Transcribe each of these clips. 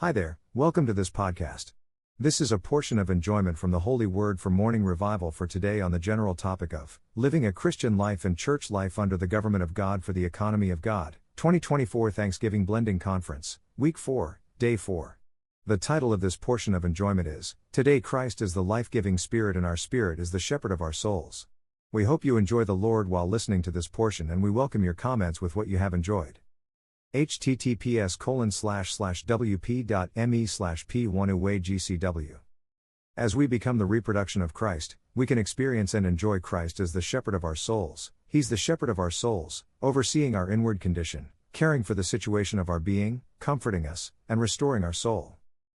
Hi there, welcome to this podcast. This is a portion of enjoyment from the Holy Word for Morning Revival for today on the general topic of living a Christian life and church life under the government of God for the economy of God, 2024 Thanksgiving Blending Conference, Week 4, Day 4. The title of this portion of enjoyment is, Today Christ is the Life-Giving Spirit and Our Spirit is the Shepherd of Our Souls. We hope you enjoy the Lord while listening to this portion, and we welcome your comments with what you have enjoyed. https://wp.me/p1uagcw. As we become the reproduction of Christ, we can experience and enjoy Christ as the shepherd of our souls. He's the shepherd of our souls, overseeing our inward condition, caring for the situation of our being, comforting us, and restoring our soul.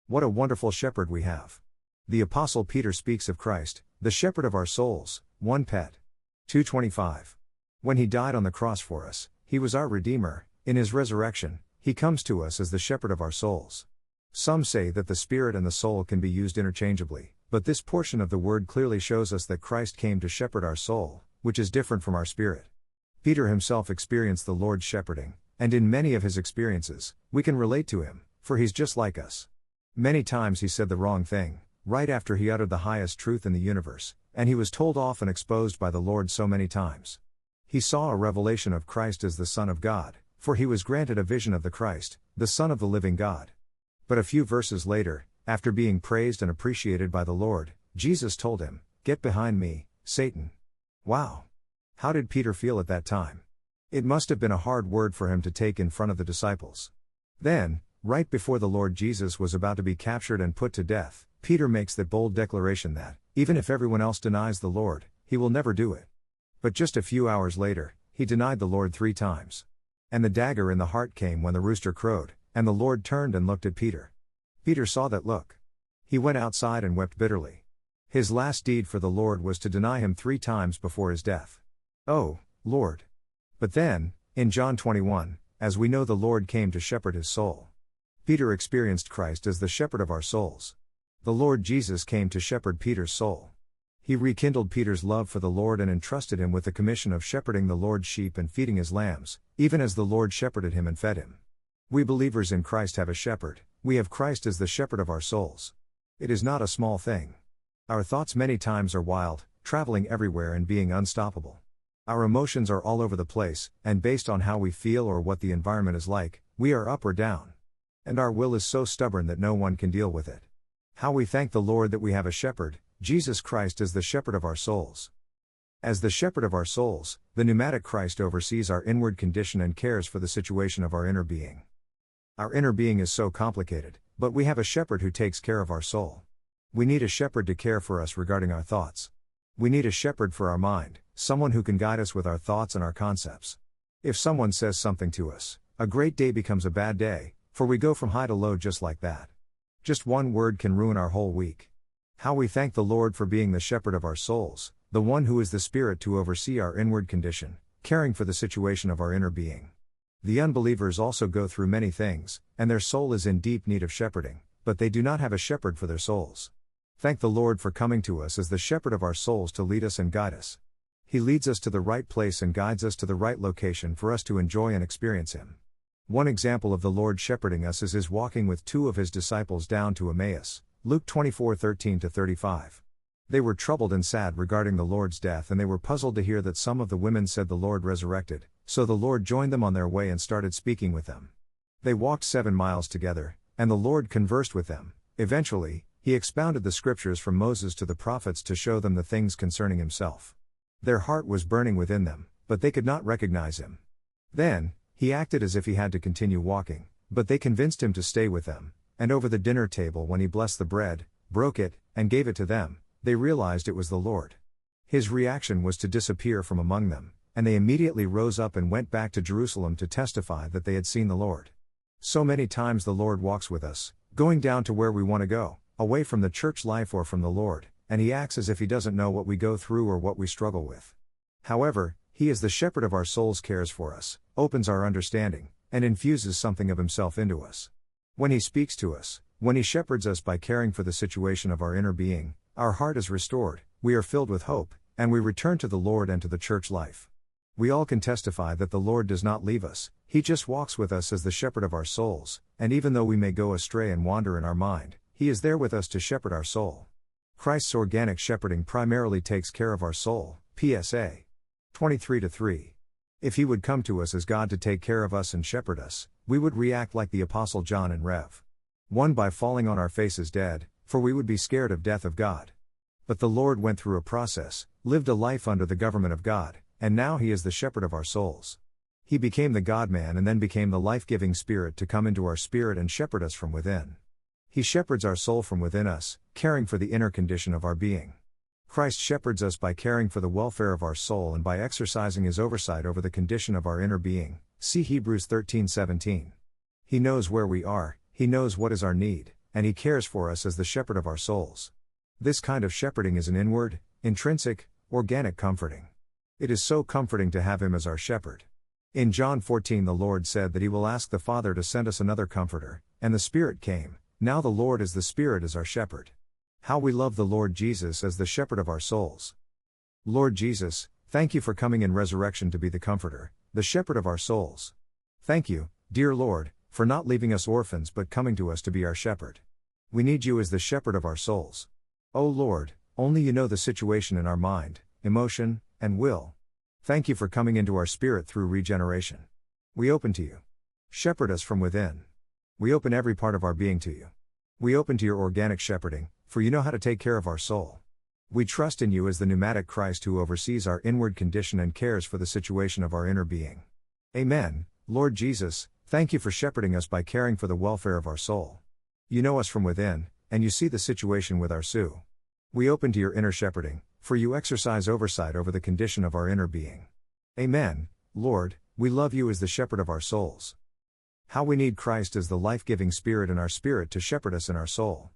What a wonderful shepherd we have. The Apostle Peter speaks of Christ, the shepherd of our souls, 1 Pet. 2:25. When he died on the cross for us, he was our Redeemer. In his resurrection, he comes to us as the shepherd of our souls. Some say that the spirit and the soul can be used interchangeably, but this portion of the word clearly shows us that Christ came to shepherd our soul, which is different from our spirit. Peter himself experienced the Lord's shepherding, and in many of his experiences, we can relate to him, for he's just like us. Many times he said the wrong thing, right after he uttered the highest truth in the universe, and he was told off and exposed by the Lord so many times. He saw a revelation of Christ as the Son of God, for he was granted a vision of the Christ, the Son of the living God. But a few verses later, after being praised and appreciated by the Lord, Jesus told him, "Get behind me, Satan." Wow! How did Peter feel at that time? It must have been a hard word for him to take in front of the disciples. Then, right before the Lord Jesus was about to be captured and put to death, Peter makes that bold declaration that, even if everyone else denies the Lord, he will never do it. But just a few hours later, he denied the Lord 3 times. And the dagger in the heart came when the rooster crowed, and the Lord turned and looked at Peter. Peter saw that look. He went outside and wept bitterly. His last deed for the Lord was to deny him 3 times before his death. Oh, Lord! But then, in John 21, as we know, the Lord came to shepherd his soul. Peter experienced Christ as the shepherd of our souls. The Lord Jesus came to shepherd Peter's soul. He rekindled Peter's love for the Lord and entrusted him with the commission of shepherding the Lord's sheep and feeding his lambs, even as the Lord shepherded him and fed him. We believers in Christ have a shepherd. We have Christ as the shepherd of our souls. It is not a small thing. Our thoughts many times are wild, traveling everywhere and being unstoppable. Our emotions are all over the place, and based on how we feel or what the environment is like, we are up or down. And our will is so stubborn that no one can deal with it. How we thank the Lord that we have a shepherd, Jesus Christ as the shepherd of our souls. As the shepherd of our souls, the pneumatic Christ oversees our inward condition and cares for the situation of our inner being. Our inner being is so complicated, but we have a shepherd who takes care of our soul. We need a shepherd to care for us regarding our thoughts. We need a shepherd for our mind, someone who can guide us with our thoughts and our concepts. If someone says something to us, a great day becomes a bad day, for we go from high to low just like that. Just one word can ruin our whole week. How we thank the Lord for being the shepherd of our souls, the one who is the Spirit to oversee our inward condition, caring for the situation of our inner being. The unbelievers also go through many things, and their soul is in deep need of shepherding, but they do not have a shepherd for their souls. Thank the Lord for coming to us as the shepherd of our souls to lead us and guide us. He leads us to the right place and guides us to the right location for us to enjoy and experience Him. One example of the Lord shepherding us is His walking with 2 of His disciples down to Emmaus, Luke 24:13-35. They were troubled and sad regarding the Lord's death, and they were puzzled to hear that some of the women said the Lord resurrected, so the Lord joined them on their way and started speaking with them. They walked 7 miles together, and the Lord conversed with them. Eventually, He expounded the scriptures from Moses to the prophets to show them the things concerning Himself. Their heart was burning within them, but they could not recognize Him. Then, He acted as if He had to continue walking, but they convinced Him to stay with them. And over the dinner table, when He blessed the bread, broke it, and gave it to them, they realized it was the Lord. His reaction was to disappear from among them, and they immediately rose up and went back to Jerusalem to testify that they had seen the Lord. So many times the Lord walks with us, going down to where we want to go, away from the church life or from the Lord, and He acts as if He doesn't know what we go through or what we struggle with. However, He is the shepherd of our souls, cares for us, opens our understanding, and infuses something of Himself into us. When He speaks to us, when He shepherds us by caring for the situation of our inner being, our heart is restored, we are filled with hope, and we return to the Lord and to the church life. We all can testify that the Lord does not leave us, He just walks with us as the shepherd of our souls, and even though we may go astray and wander in our mind, He is there with us to shepherd our soul. Christ's organic shepherding primarily takes care of our soul, PSA 23-3. If He would come to us as God to take care of us and shepherd us, we would react like the Apostle John in Rev. 1 by falling on our faces dead, for we would be scared of death of God. But the Lord went through a process, lived a life under the government of God, and now He is the shepherd of our souls. He became the God-man and then became the life-giving Spirit to come into our spirit and shepherd us from within. He shepherds our soul from within us, caring for the inner condition of our being. Christ shepherds us by caring for the welfare of our soul and by exercising His oversight over the condition of our inner being. See Hebrews 13:17. He knows where we are, He knows what is our need, and He cares for us as the shepherd of our souls. This kind of shepherding is an inward, intrinsic, organic comforting. It is so comforting to have Him as our shepherd. In John 14 the Lord said that He will ask the Father to send us another Comforter, and the Spirit came. Now the Lord is the Spirit as our shepherd. How we love the Lord Jesus as the shepherd of our souls. Lord Jesus, thank You for coming in resurrection to be the Comforter, the shepherd of our souls. Thank You, dear Lord, for not leaving us orphans but coming to us to be our shepherd. We need You as the shepherd of our souls. Oh Lord, only You know the situation in our mind, emotion, and will. Thank You for coming into our spirit through regeneration. We open to You. Shepherd us from within. We open every part of our being to You. We open to Your organic shepherding, for You know how to take care of our soul. We trust in You as the pneumatic Christ who oversees our inward condition and cares for the situation of our inner being. Amen. Lord Jesus, thank You for shepherding us by caring for the welfare of our soul. You know us from within, and You see the situation with our soul. We open to Your inner shepherding, for You exercise oversight over the condition of our inner being. Amen. Lord, we love You as the shepherd of our souls. How we need Christ as the life-giving Spirit in our spirit to shepherd us in our soul.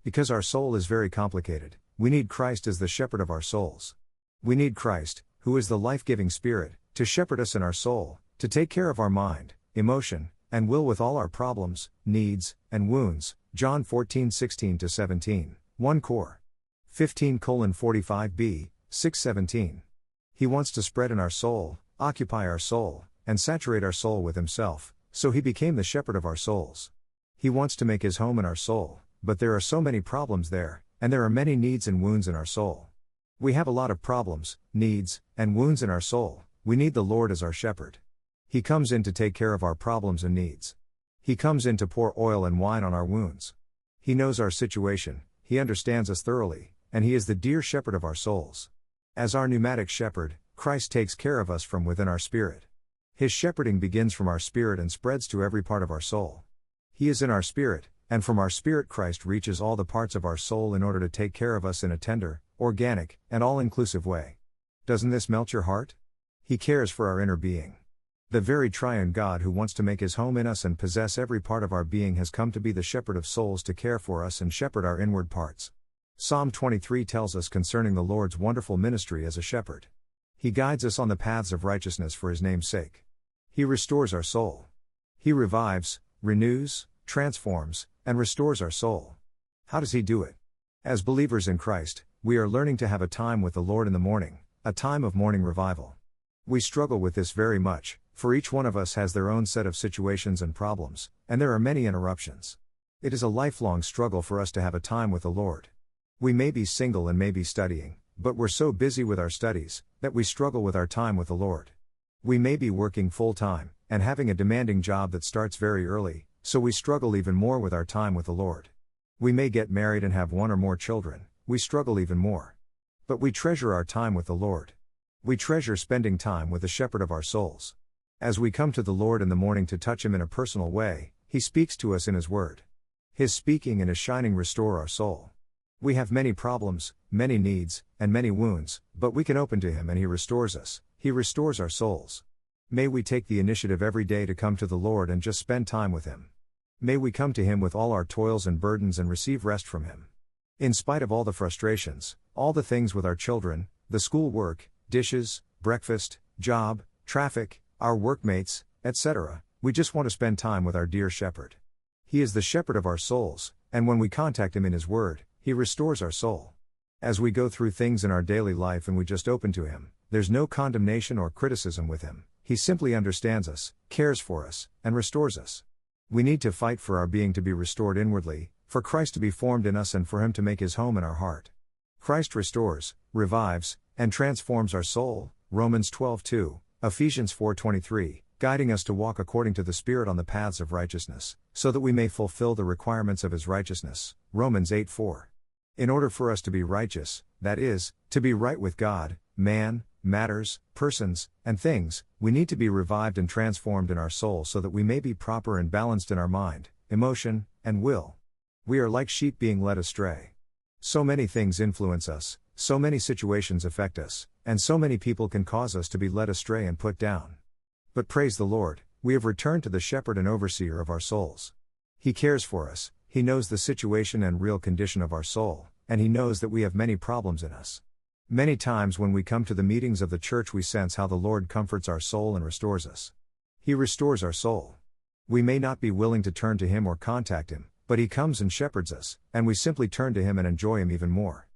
Because our soul is very complicated, we need Christ as the shepherd of our souls. We need Christ, who is the life-giving Spirit, to shepherd us in our soul, to take care of our mind, emotion, and will with all our problems, needs, and wounds. John 14:16-17, 1 Cor. 15:45b, 6:17. He wants to spread in our soul, occupy our soul, and saturate our soul with Himself, so He became the shepherd of our souls. He wants to make His home in our soul, but there are so many problems there, and there are many needs and wounds in our soul. We have a lot of problems, needs, and wounds in our soul. We need the Lord as our shepherd. He comes in to take care of our problems and needs. He comes in to pour oil and wine on our wounds. He knows our situation, He understands us thoroughly, and He is the dear shepherd of our souls. As our pneumatic shepherd, Christ takes care of us from within our spirit. His shepherding begins from our spirit and spreads to every part of our soul. He is in our spirit, and from our spirit Christ reaches all the parts of our soul in order to take care of us in a tender, organic, and all-inclusive way. Doesn't this melt your heart? He cares for our inner being. The very triune God who wants to make His home in us and possess every part of our being has come to be the shepherd of souls to care for us and shepherd our inward parts. Psalm 23 tells us concerning the Lord's wonderful ministry as a shepherd. He guides us on the paths of righteousness for His name's sake. He restores our soul. He revives, renews, transforms, and restores our soul. How does He do it? As believers in Christ, we are learning to have a time with the Lord in the morning, a time of morning revival. We struggle with this very much, for each one of us has their own set of situations and problems, and there are many interruptions. It is a lifelong struggle for us to have a time with the Lord. We may be single and may be studying, but we're so busy with our studies, that we struggle with our time with the Lord. We may be working full-time, and having a demanding job that starts very early, so we struggle even more with our time with the Lord. We may get married and have one or more children, we struggle even more. But we treasure our time with the Lord. We treasure spending time with the shepherd of our souls. As we come to the Lord in the morning to touch Him in a personal way, He speaks to us in His word. His speaking and His shining restore our soul. We have many problems, many needs, and many wounds, but we can open to Him and He restores us. He restores our souls. May we take the initiative every day to come to the Lord and just spend time with Him. May we come to Him with all our toils and burdens and receive rest from Him. In spite of all the frustrations, all the things with our children, the school work, dishes, breakfast, job, traffic, our workmates, etc., we just want to spend time with our dear shepherd. He is the shepherd of our souls, and when we contact Him in His word, He restores our soul. As we go through things in our daily life and we just open to Him, there's no condemnation or criticism with Him. He simply understands us, cares for us, and restores us. We need to fight for our being to be restored inwardly, for Christ to be formed in us and for Him to make His home in our heart. Christ restores, revives, and transforms our soul, Romans 12:2, Ephesians 4:23, guiding us to walk according to the Spirit on the paths of righteousness, so that we may fulfill the requirements of His righteousness, Romans 8:4. In order for us to be righteous, that is, to be right with God, man, matters, persons, and things, we need to be revived and transformed in our soul so that we may be proper and balanced in our mind, emotion, and will. We are like sheep being led astray. So many things influence us, so many situations affect us, and so many people can cause us to be led astray and put down. But praise the Lord, we have returned to the shepherd and overseer of our souls. He cares for us, He knows the situation and real condition of our soul, and He knows that we have many problems in us. Many times when we come to the meetings of the church we sense how the Lord comforts our soul and restores us. He restores our soul. We may not be willing to turn to Him or contact Him, but He comes and shepherds us, and we simply turn to Him and enjoy Him even more.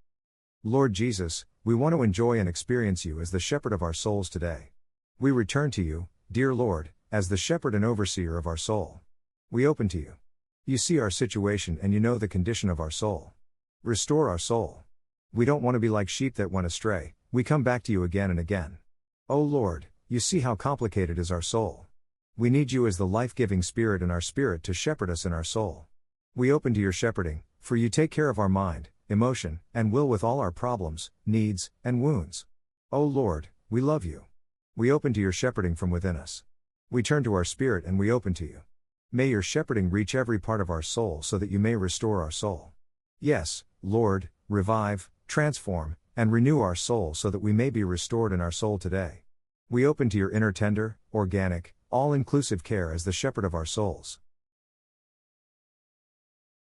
Lord Jesus, we want to enjoy and experience You as the shepherd of our souls today. We return to You, dear Lord, as the shepherd and overseer of our soul. We open to You. You see our situation and You know the condition of our soul. Restore our soul. We don't want to be like sheep that went astray, we come back to You again and again. Oh Lord, You see how complicated is our soul. We need You as the life-giving Spirit in our spirit to shepherd us in our soul. We open to Your shepherding, for You take care of our mind, emotion, and will with all our problems, needs, and wounds. Oh Lord, we love You. We open to Your shepherding from within us. We turn to our spirit and we open to You. May Your shepherding reach every part of our soul so that You may restore our soul. Yes, Lord, revive, transform, and renew our soul so that we may be restored in our soul today. We open to Your inner tender, organic, all-inclusive care as the shepherd of our souls.